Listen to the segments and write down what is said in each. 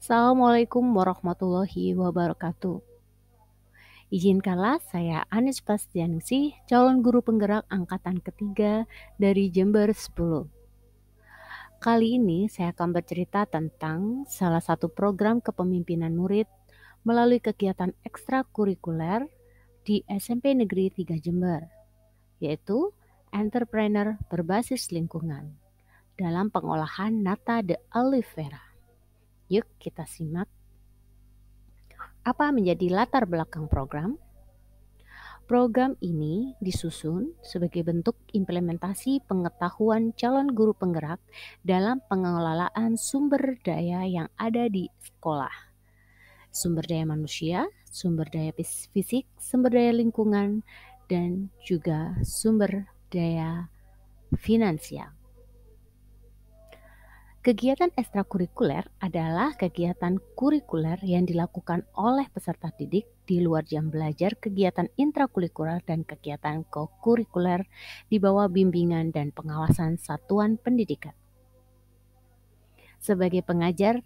Assalamualaikum warahmatullahi wabarakatuh. Izinkanlah saya Anis Pastianingsih, calon guru penggerak angkatan ketiga dari Jember 10. Kali ini saya akan bercerita tentang salah satu program kepemimpinan murid melalui kegiatan ekstrakurikuler di SMP Negeri 3 Jember, yaitu Entrepreneur Berbasis Lingkungan dalam pengolahan nata de aloe vera. Yuk kita simak apa menjadi latar belakang program. Program ini disusun sebagai bentuk implementasi pengetahuan calon guru penggerak dalam pengelolaan sumber daya yang ada di sekolah. Sumber daya manusia, sumber daya fisik, sumber daya lingkungan, dan juga sumber daya finansial. Kegiatan ekstrakurikuler adalah kegiatan kurikuler yang dilakukan oleh peserta didik di luar jam belajar, kegiatan intrakurikuler dan kegiatan kokurikuler di bawah bimbingan dan pengawasan satuan pendidikan. Sebagai pengajar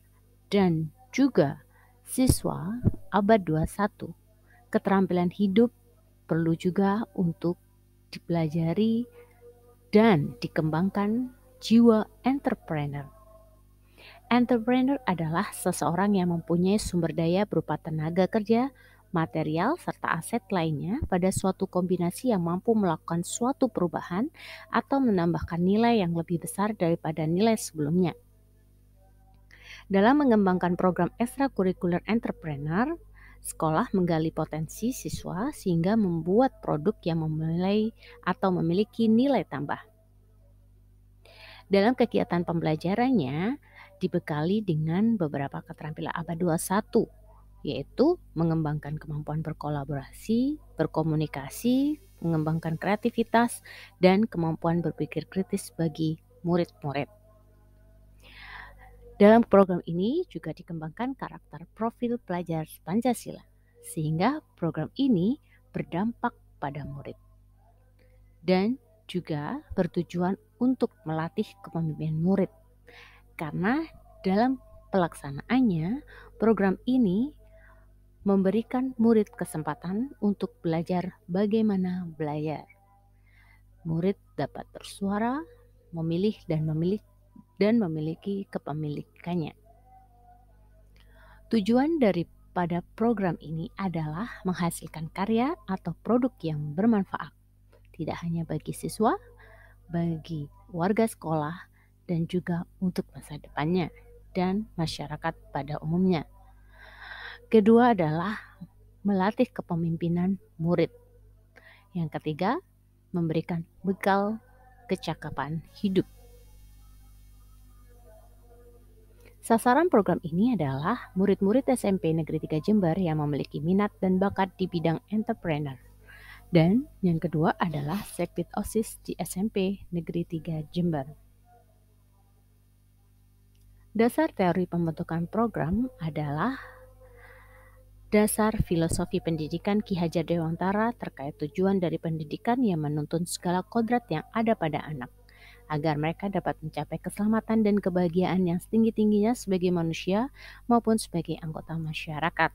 dan juga siswa abad 21, keterampilan hidup perlu juga untuk dipelajari dan dikembangkan jiwa entrepreneur. Entrepreneur adalah seseorang yang mempunyai sumber daya berupa tenaga kerja, material, serta aset lainnya pada suatu kombinasi yang mampu melakukan suatu perubahan atau menambahkan nilai yang lebih besar daripada nilai sebelumnya. Dalam mengembangkan program ekstrakurikuler entrepreneur, sekolah menggali potensi siswa sehingga membuat produk yang memiliki nilai tambah. Dalam kegiatan pembelajarannya, dibekali dengan beberapa keterampilan abad 21, yaitu mengembangkan kemampuan berkolaborasi, berkomunikasi, mengembangkan kreativitas, dan kemampuan berpikir kritis bagi murid-murid. Dalam program ini juga dikembangkan karakter profil pelajar Pancasila, sehingga program ini berdampak pada murid. Dan juga bertujuan untuk melatih kepemimpinan murid. Karena dalam pelaksanaannya, program ini memberikan murid kesempatan untuk belajar bagaimana belajar. Murid dapat bersuara, memilih dan memiliki kepemilikannya. Tujuan daripada program ini adalah menghasilkan karya atau produk yang bermanfaat, tidak hanya bagi siswa, bagi warga sekolah, dan juga untuk masa depannya dan masyarakat pada umumnya. Kedua adalah melatih kepemimpinan murid. Yang ketiga, memberikan bekal kecakapan hidup. Sasaran program ini adalah murid-murid SMP Negeri 3 Jember yang memiliki minat dan bakat di bidang entrepreneur. Dan yang kedua adalah Sekbid OSIS di SMP Negeri 3 Jember. Dasar teori pembentukan program adalah dasar filosofi pendidikan Ki Hajar Dewantara terkait tujuan dari pendidikan yang menuntun segala kodrat yang ada pada anak, agar mereka dapat mencapai keselamatan dan kebahagiaan yang setinggi-tingginya sebagai manusia maupun sebagai anggota masyarakat.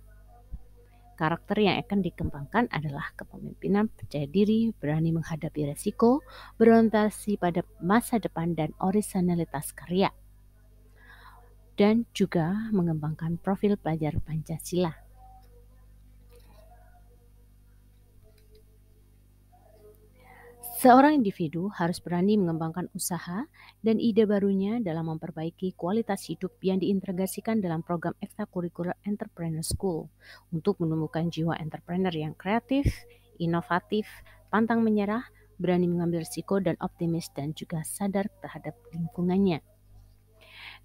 Karakter yang akan dikembangkan adalah kepemimpinan percaya diri, berani menghadapi resiko, berorientasi pada masa depan, dan orisinalitas karya. Dan juga mengembangkan profil pelajar Pancasila. Seorang individu harus berani mengembangkan usaha dan ide barunya dalam memperbaiki kualitas hidup yang diintegrasikan dalam program ekstrakurikuler Entrepreneur School untuk menumbuhkan jiwa entrepreneur yang kreatif, inovatif, pantang menyerah, berani mengambil risiko dan optimis, dan juga sadar terhadap lingkungannya.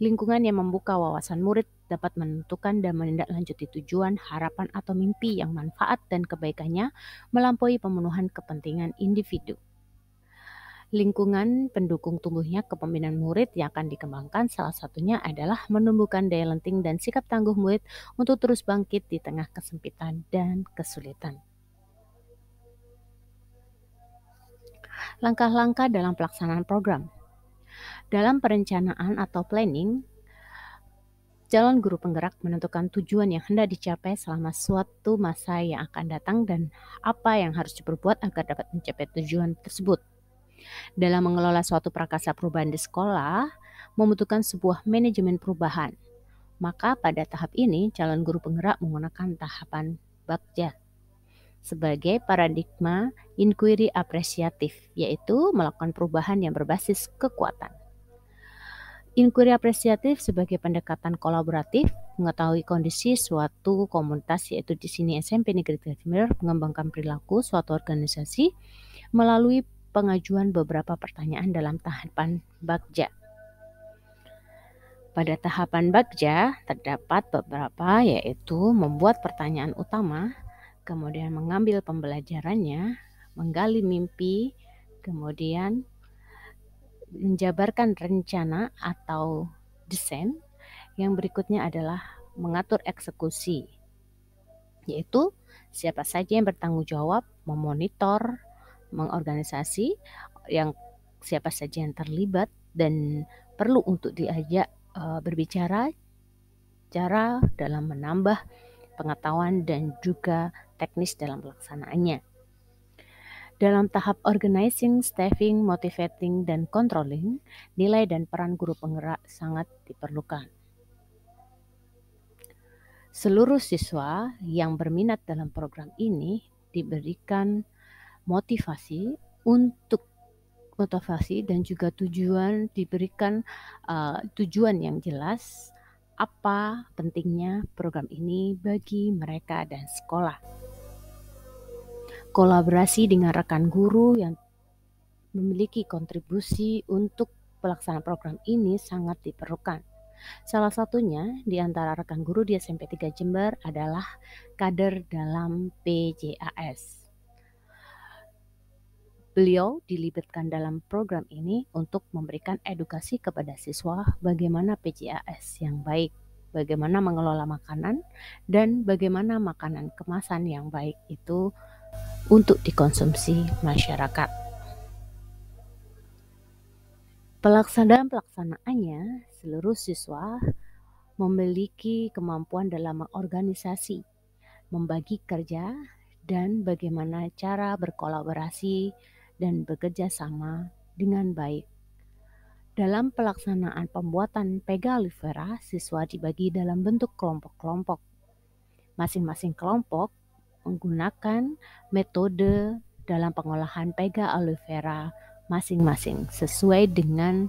Lingkungan yang membuka wawasan murid dapat menentukan dan menindaklanjuti tujuan, harapan, atau mimpi yang manfaat dan kebaikannya melampaui pemenuhan kepentingan individu. Lingkungan pendukung tumbuhnya kepemimpinan murid yang akan dikembangkan salah satunya adalah menumbuhkan daya lenting dan sikap tangguh murid untuk terus bangkit di tengah kesempitan dan kesulitan. Langkah-langkah dalam pelaksanaan program. Dalam perencanaan atau planning, Calon guru penggerak menentukan tujuan yang hendak dicapai selama suatu masa yang akan datang dan apa yang harus diperbuat agar dapat mencapai tujuan tersebut. Dalam mengelola suatu prakarsa perubahan di sekolah, membutuhkan sebuah manajemen perubahan. Maka pada tahap ini, calon guru penggerak menggunakan tahapan Bagja sebagai paradigma inquiry apresiatif, yaitu melakukan perubahan yang berbasis kekuatan. Inquiry apresiatif sebagai pendekatan kolaboratif, mengetahui kondisi suatu komunitas, yaitu di sini SMP Negeri Timur mengembangkan perilaku suatu organisasi melalui pengajuan beberapa pertanyaan dalam tahapan Bagja. Pada tahapan Bagja terdapat beberapa, yaitu membuat pertanyaan utama, kemudian mengambil pembelajarannya, menggali mimpi, kemudian menjabarkan rencana atau desain. Yang berikutnya adalah mengatur eksekusi, yaitu siapa saja yang bertanggung jawab, memonitor, mengorganisasi, yang siapa saja yang terlibat dan perlu untuk diajak berbicara, cara dalam menambah pengetahuan dan juga teknis dalam pelaksanaannya. Dalam tahap organizing, staffing, motivating, dan controlling, nilai dan peran guru penggerak sangat diperlukan. Seluruh siswa yang berminat dalam program ini diberikan motivasi dan juga diberikan tujuan yang jelas apa pentingnya program ini bagi mereka dan sekolah. Kolaborasi dengan rekan guru yang memiliki kontribusi untuk pelaksanaan program ini sangat diperlukan. Salah satunya di antara rekan guru di SMP 3 Jember adalah kader dalam PJAS. Beliau dilibatkan dalam program ini untuk memberikan edukasi kepada siswa bagaimana PJAS yang baik, bagaimana mengelola makanan, dan bagaimana makanan kemasan yang baik itu untuk dikonsumsi masyarakat. Pelaksanaannya, seluruh siswa memiliki kemampuan dalam mengorganisasi, membagi kerja, dan bagaimana cara berkolaborasi dan bekerja sama dengan baik. Dalam pelaksanaan pembuatan Pega Aloe Vera, siswa dibagi dalam bentuk kelompok-kelompok. Masing-masing kelompok menggunakan metode dalam pengolahan Pega Aloe Vera masing-masing sesuai dengan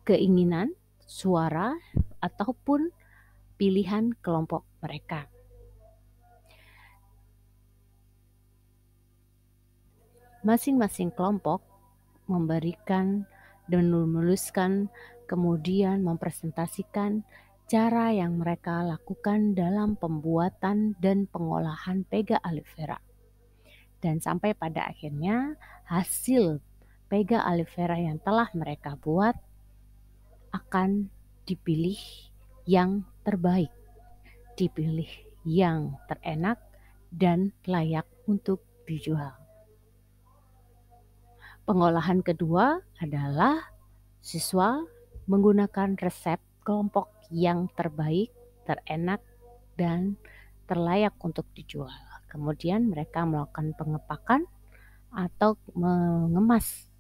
keinginan, suara, ataupun pilihan kelompok mereka. Masing-masing kelompok memberikan dan menuliskan, kemudian mempresentasikan cara yang mereka lakukan dalam pembuatan dan pengolahan Pega Aloe Vera. Dan sampai pada akhirnya hasil Pega Aloe Vera yang telah mereka buat akan dipilih yang terbaik, dipilih yang terenak dan layak untuk dijual. Pengolahan kedua adalah siswa menggunakan resep kelompok yang terbaik, terenak, dan terlayak untuk dijual. Kemudian mereka melakukan pengepakan atau mengemas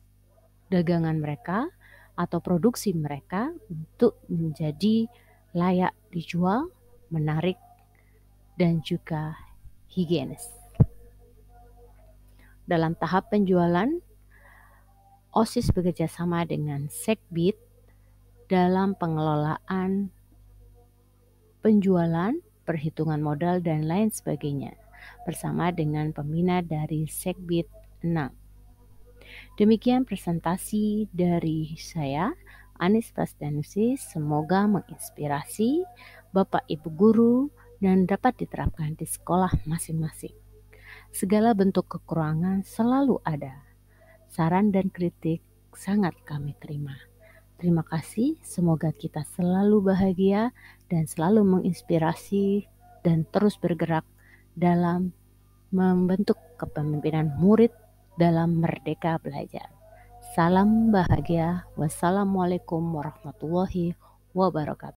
dagangan mereka atau produksi mereka untuk menjadi layak dijual, menarik, dan juga higienis. Dalam tahap penjualan, OSIS bekerjasama dengan Sekbid dalam pengelolaan penjualan, perhitungan modal, dan lain sebagainya bersama dengan pembina dari Sekbid 6. Demikian presentasi dari saya, Anis Pasdanusi. Semoga menginspirasi Bapak Ibu Guru dan dapat diterapkan di sekolah masing-masing. Segala bentuk kekurangan selalu ada. Saran dan kritik sangat kami terima. Terima kasih, semoga kita selalu bahagia dan selalu menginspirasi dan terus bergerak dalam membentuk kepemimpinan murid dalam merdeka belajar. Salam bahagia. Wassalamualaikum warahmatullahi wabarakatuh.